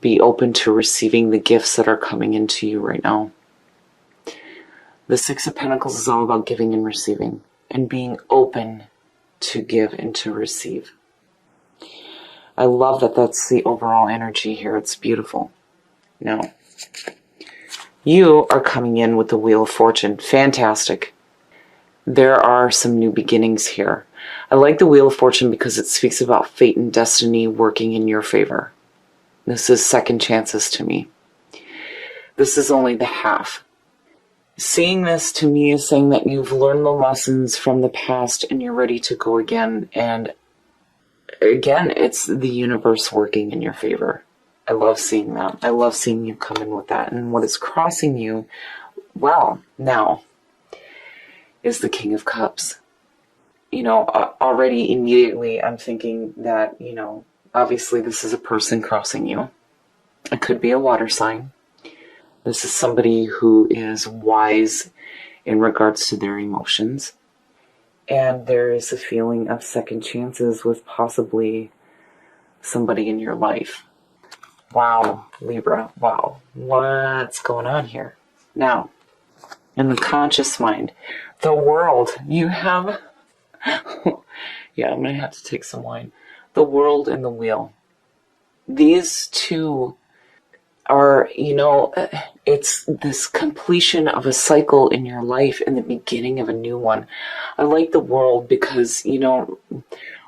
Be open to receiving the gifts that are coming into you right now. The Six of Pentacles is all about giving and receiving, and being open to give and to receive. I love that that's the overall energy here. It's beautiful. Now, you are coming in with the Wheel of Fortune. Fantastic. There are some new beginnings here. I like the Wheel of Fortune because it speaks about fate and destiny working in your favor. This is second chances to me. This is only the half. Seeing this to me is saying that you've learned the lessons from the past and you're ready to go again. And again, it's the universe working in your favor. I love seeing that. I love seeing you come in with that. And what is crossing you, well, now, is the King of Cups. You know, already immediately I'm thinking that, you know, obviously this is a person crossing you. It could be a water sign. This is somebody who is wise in regards to their emotions. And there is a feeling of second chances with possibly somebody in your life. Wow, Libra, wow. What's going on here? Now, in the conscious mind, the world, you have... yeah, I'm going to have to take some wine. The world and the wheel. These two are, you know, it's this completion of a cycle in your life and the beginning of a new one. I like the world because, you know,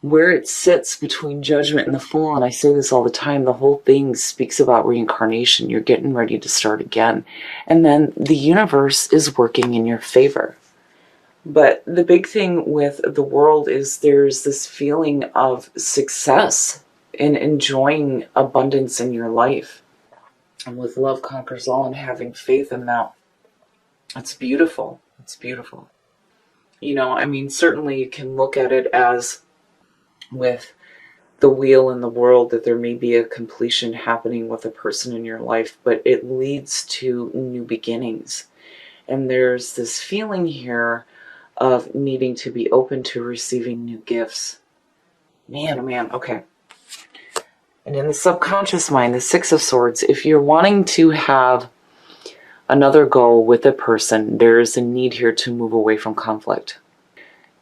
where it sits between Judgment and the Fool, and I say this all the time, the whole thing speaks about reincarnation. You're getting ready to start again. And then the universe is working in your favor. But the big thing with the world is there's this feeling of success and enjoying abundance in your life. And with love conquers all and having faith in that, it's beautiful. It's beautiful. You know, I mean, certainly you can look at it as with the wheel in the world that there may be a completion happening with a person in your life, but it leads to new beginnings. And there's this feeling here of needing to be open to receiving new gifts. Man, oh man, okay. And in the subconscious mind, the Six of Swords, if you're wanting to have another goal with a person, there is a need here to move away from conflict.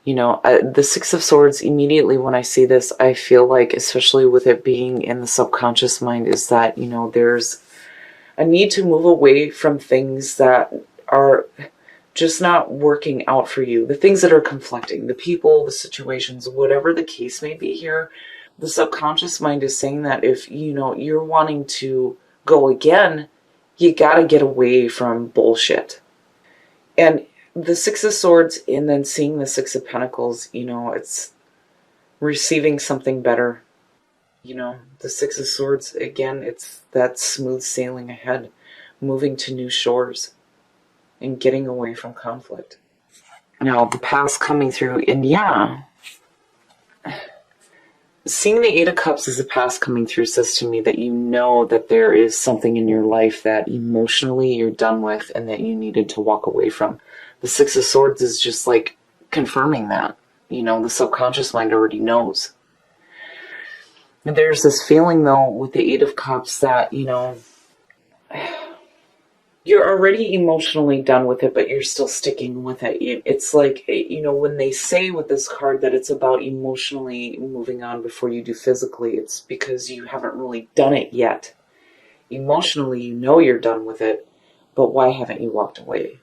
You know, the Six of Swords, immediately when I see this, I feel like, especially with it being in the subconscious mind, is that, you know, there's a need to move away from things that are just not working out for you. The things that are conflicting, the people, the situations, whatever the case may be here, the subconscious mind is saying that if, you know, you're wanting to go again, you got to get away from bullshit. And the Six of Swords and then seeing the Six of Pentacles, you know, it's receiving something better. You know, the Six of Swords, again, it's that smooth sailing ahead, moving to new shores and getting away from conflict. Now, the past coming through, and yeah, seeing the Eight of Cups as a past coming through says to me that you know that there is something in your life that emotionally you're done with and that you needed to walk away from. The Six of Swords is just like confirming that. You know, the subconscious mind already knows. And there's this feeling, though, with the Eight of Cups that, you know, you're already emotionally done with it, but you're still sticking with it. It's like, you know, when they say with this card that it's about emotionally moving on before you do physically, it's because you haven't really done it yet. Emotionally, you know you're done with it, but why haven't you walked away?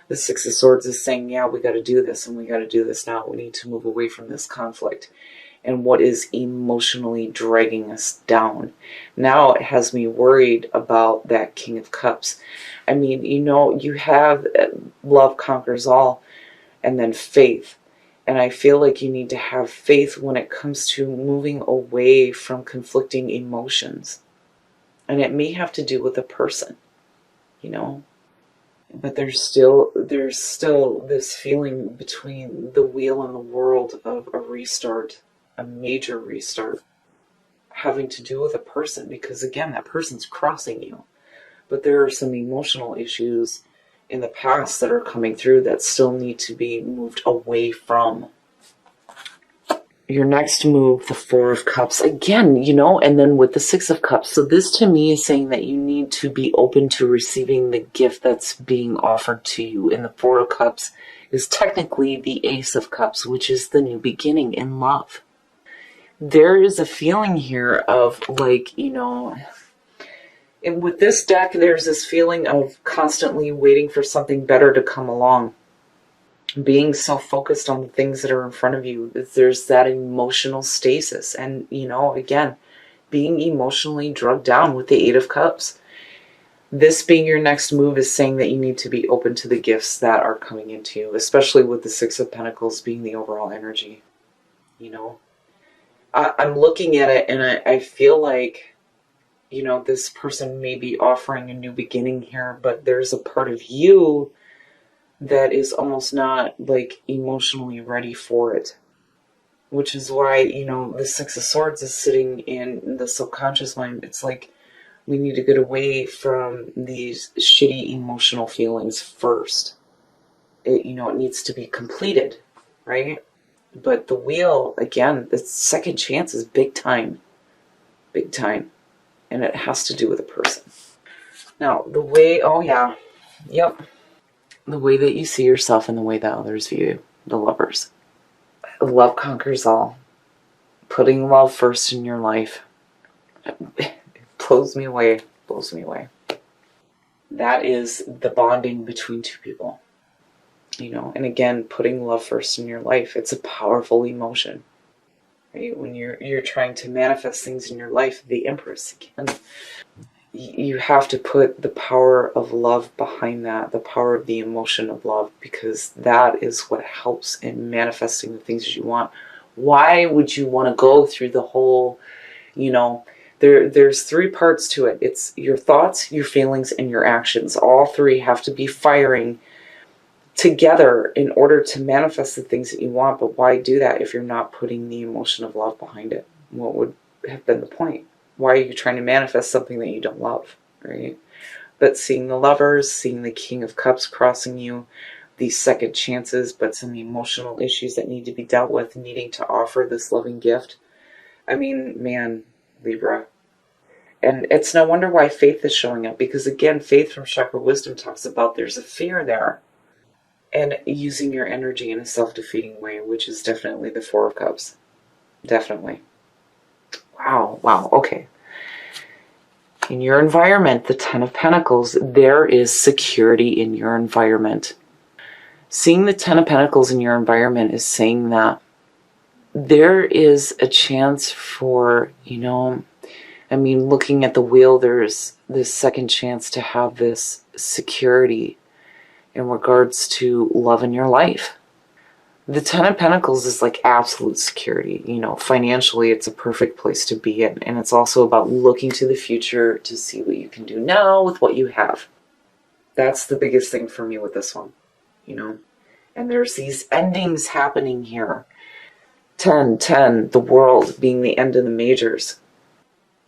The Six of Swords is saying, yeah, we got to do this, and we got to do this now. We need to move away from this conflict and what is emotionally dragging us down. Now it has me worried about that King of Cups. I mean, you know, you have love conquers all and then faith. And I feel like you need to have faith when it comes to moving away from conflicting emotions. And it may have to do with a person, you know. But there's still this feeling between the wheel and the world of a restart, a major restart, having to do with a person, because again, that person's crossing you. But there are some emotional issues in the past that are coming through that still need to be moved away from. Your next move, the Four of Cups, again, and then with the Six of Cups. So this to me is saying that you need to be open to receiving the gift that's being offered to you. And the Four of Cups is technically the Ace of Cups, which is the new beginning in love. There is a feeling here of and with this deck, there's this feeling of constantly waiting for something better to come along. Being so focused on the things that are in front of you, there's that emotional stasis. And, again, being emotionally drugged down with the Eight of Cups. This being your next move is saying that you need to be open to the gifts that are coming into you, especially with the Six of Pentacles being the overall energy. I'm looking at it and I feel like, this person may be offering a new beginning here, but there's a part of you that is almost not emotionally ready for it, which is why the Six of Swords is sitting in the subconscious mind. It's like we need to get away from these shitty emotional feelings first. It needs to be completed, right? But the Wheel, again, the second chance is big time, and it has to do with a person. Now the way the way that you see yourself and the way that others view you, the Lovers. Love conquers all. Putting love first in your life. It blows me away. That is the bonding between two people. And again, putting love first in your life, it's a powerful emotion. Right? When you're trying to manifest things in your life, the Empress, again, you have to put the power of love behind that, the power of the emotion of love, because that is what helps in manifesting the things that you want. Why would you want to go through the whole, there's three parts to it. It's your thoughts, your feelings, and your actions. All three have to be firing together in order to manifest the things that you want. But why do that if you're not putting the emotion of love behind it? What would have been the point? Why are you trying to manifest something that you don't love, right? But seeing the Lovers, seeing the King of Cups crossing you, these second chances, but some emotional issues that need to be dealt with, needing to offer this loving gift. I mean, man, Libra. And it's no wonder why faith is showing up, because again, faith from Chakra Wisdom talks about there's a fear there. And using your energy in a self-defeating way, which is definitely the Four of Cups. Definitely. Wow, okay. In your environment, the Ten of Pentacles, there is security in your environment. Seeing the Ten of Pentacles in your environment is saying that there is a chance for, looking at the Wheel, there's this second chance to have this security in regards to love in your life. The Ten of Pentacles is like absolute security. Financially, it's a perfect place to be in. And it's also about looking to the future to see what you can do now with what you have. That's the biggest thing for me with this one, And there's these endings happening here. 10, the World being the end of the majors.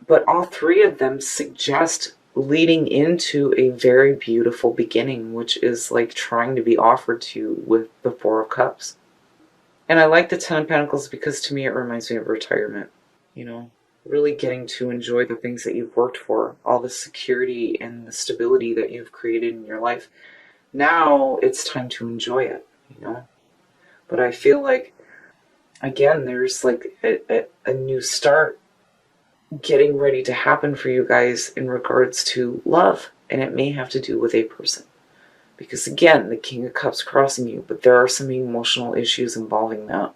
But all three of them suggest leading into a very beautiful beginning, which is like trying to be offered to you with the Four of Cups. And I like the Ten of Pentacles because to me it reminds me of retirement. Really getting to enjoy the things that you've worked for, all the security and the stability that you've created in your life. Now it's time to enjoy it, But I feel like, again, there's like a new start getting ready to happen for you guys in regards to love. And it may have to do with a person. Because again, the King of Cups crossing you, but there are some emotional issues involving that.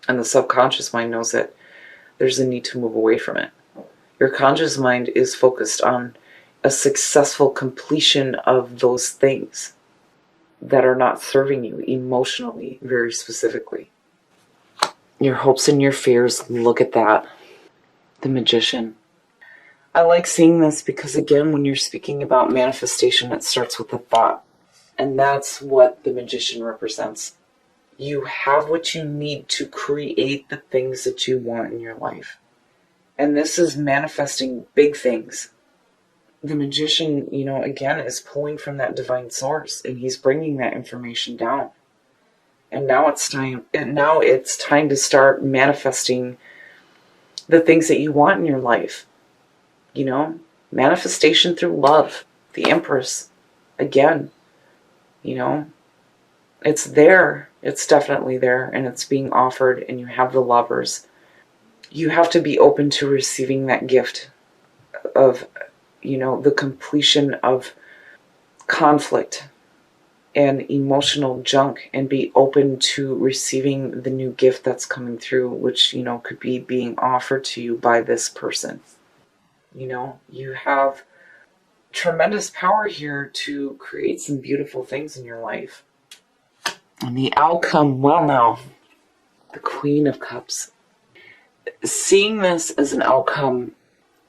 And the subconscious mind knows that there's a need to move away from it. Your conscious mind is focused on a successful completion of those things that are not serving you emotionally, very specifically. Your hopes and your fears, look at that. The Magician. I like seeing this because, again, when you're speaking about manifestation, it starts with a thought. And that's what the Magician represents. You have what you need to create the things that you want in your life. And this is manifesting big things. The Magician, again, is pulling from that divine source. And he's bringing that information down. And now it's time to start manifesting the things that you want in your life. You know, manifestation through love, the Empress. Again, you know, it's there. It's definitely there, and it's being offered, and you have the Lovers. You have to be open to receiving that gift of, you know, the completion of conflict and emotional junk, and be open to receiving the new gift that's coming through, which, you know, could be being offered to you by this person. You know, you have tremendous power here to create some beautiful things in your life. And the outcome, well, now, the Queen of Cups. Seeing this as an outcome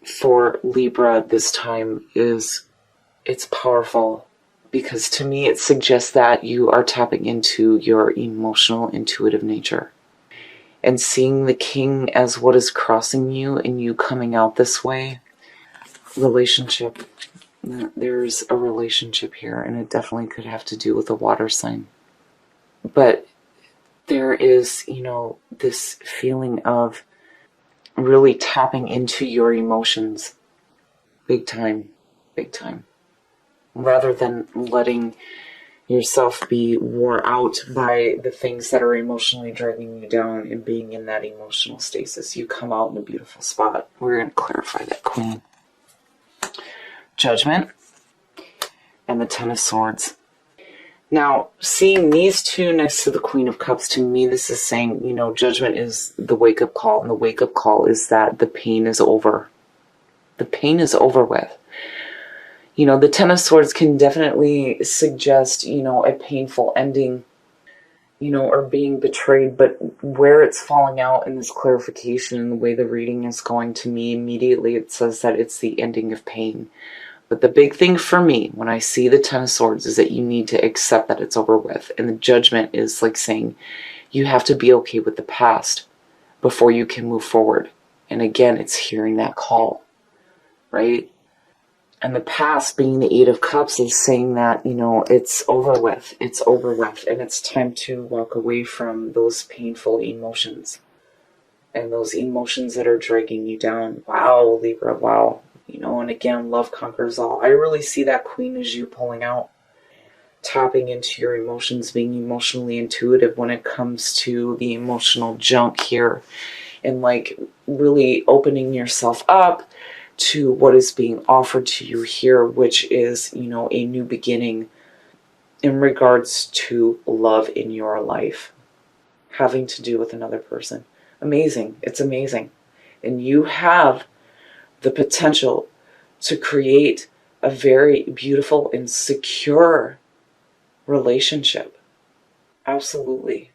for Libra this time it's powerful, because to me it suggests that you are tapping into your emotional, intuitive nature. And seeing the King as what is crossing you and you coming out this way, relationship. There's a relationship here, and it definitely could have to do with a water sign. But there is, you know, this feeling of really tapping into your emotions big time, rather than letting yourself be wore out by the things that are emotionally dragging you down and being in that emotional stasis. You come out in a beautiful spot. We're going to clarify that, Queen. Judgment and the Ten of Swords. Now, seeing these two next to the Queen of Cups, to me, this is saying, you know, Judgment is the wake-up call, and the wake-up call is that the pain is over. The pain is over with. You know, the Ten of Swords can definitely suggest, you know, a painful ending, you know, or being betrayed, but where it's falling out in this clarification, the way the reading is going to me, immediately it says that it's the ending of pain. But the big thing for me, when I see the Ten of Swords, is that you need to accept that it's over with. And the Judgment is like saying you have to be okay with the past before you can move forward. And again, it's hearing that call, right? And the past, being the Eight of Cups, is saying that, you know, it's over with. It's over with. And it's time to walk away from those painful emotions. And those emotions that are dragging you down. Wow, Libra, wow. You know, and again, love conquers all. I really see that Queen as you pulling out, tapping into your emotions, being emotionally intuitive when it comes to the emotional junk here, and like really opening yourself up to what is being offered to you here, which is, you know, a new beginning in regards to love in your life, having to do with another person. Amazing. It's amazing. And you have the potential to create a very beautiful and secure relationship. Absolutely.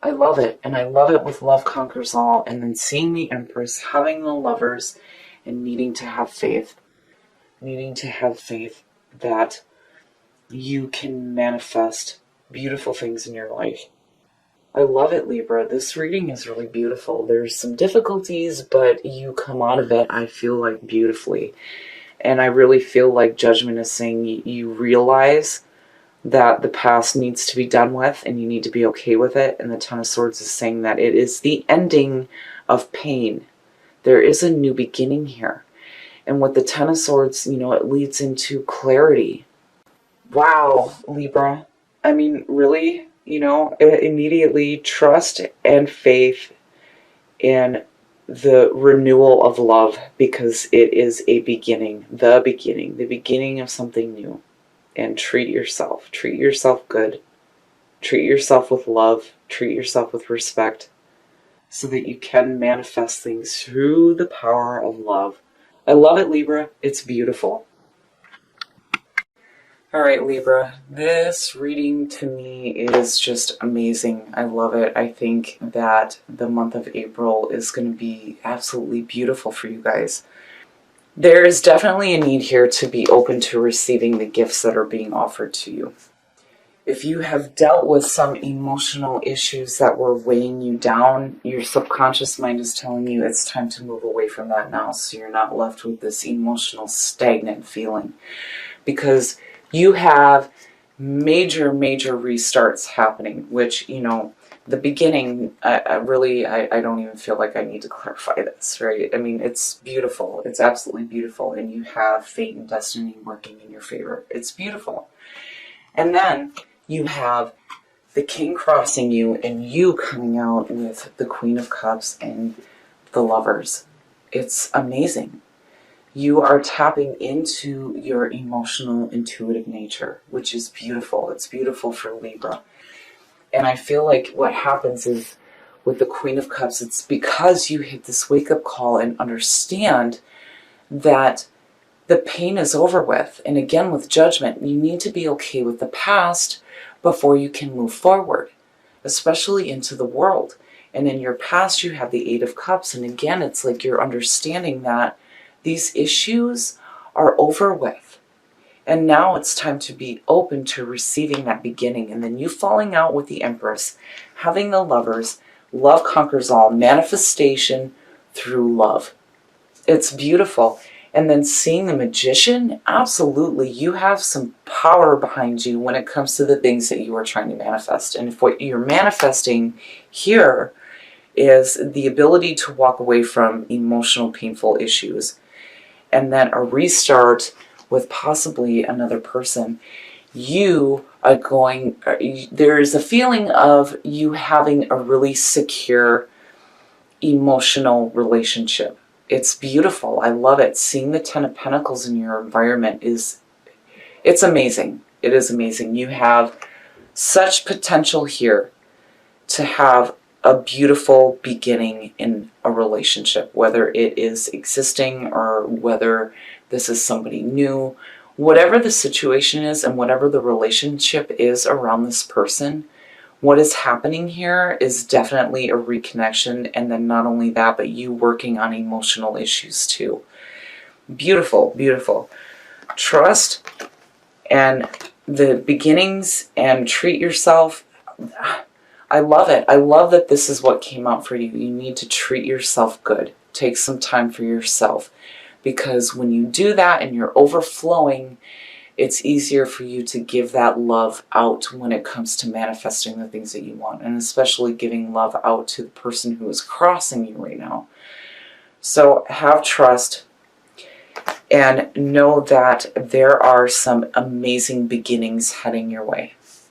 I love it. And I love it with Love Conquers All. And then seeing the Empress, having the Lovers, and needing to have faith. Needing to have faith that you can manifest beautiful things in your life. I love it, Libra. This reading is really beautiful. There's some difficulties, but you come out of it, I feel like, beautifully. And I really feel like Judgment is saying you realize that the past needs to be done with, and you need to be okay with it. And the Ten of Swords is saying that it is the ending of pain. There is a new beginning here. And with the Ten of Swords, you know, it leads into clarity. Wow, Libra. I mean, really? You know, immediately trust and faith in the renewal of love, because it is a beginning, the beginning of something new. And treat yourself good, treat yourself with love, treat yourself with respect, so that you can manifest things through the power of love. I love it, Libra. It's beautiful. All right, Libra, this reading to me is just amazing. I love it. I think that the month of April is going to be absolutely beautiful for you guys. There is definitely a need here to be open to receiving the gifts that are being offered to you. If you have dealt with some emotional issues that were weighing you down, your subconscious mind is telling you it's time to move away from that now, so you're not left with this emotional stagnant feeling. Because you have major restarts happening, which, you know, the beginning, I don't even feel like I need to clarify this, right? I mean, it's beautiful. It's absolutely beautiful. And you have fate and destiny working in your favor. It's beautiful. And then you have the king crossing you and you coming out with the Queen of Cups and the Lovers. It's amazing. You are tapping into your emotional, intuitive nature, which is beautiful. It's beautiful for Libra. And I feel like what happens is with the Queen of Cups, it's because you hit this wake-up call and understand that the pain is over with. And again, with Judgment, you need to be okay with the past before you can move forward, especially into the world. And in your past, you have the Eight of Cups. And again, it's like you're understanding that these issues are over with. And now it's time to be open to receiving that beginning. And then you falling out with the Empress, having the Lovers, love conquers all, manifestation through love. It's beautiful. And then seeing the Magician, absolutely, you have some power behind you when it comes to the things that you are trying to manifest. And if what you're manifesting here is the ability to walk away from emotional, painful issues, and then a restart with possibly another person, you are going, there is a feeling of you having a really secure emotional relationship. It's beautiful. I love it. Seeing the Ten of Pentacles in your environment it's amazing. It is amazing. You have such potential here to have a beautiful beginning in a relationship, whether it is existing or whether this is somebody new. Whatever the situation is and whatever the relationship is around this person, what is happening here is definitely a reconnection, and then not only that, but you working on emotional issues too. Beautiful, beautiful. Trust and the beginnings and treat yourself. I love it. I love that this is what came out for you. You need to treat yourself good. Take some time for yourself. Because when you do that and you're overflowing, it's easier for you to give that love out when it comes to manifesting the things that you want. And especially giving love out to the person who is crossing you right now. So have trust and know that there are some amazing beginnings heading your way.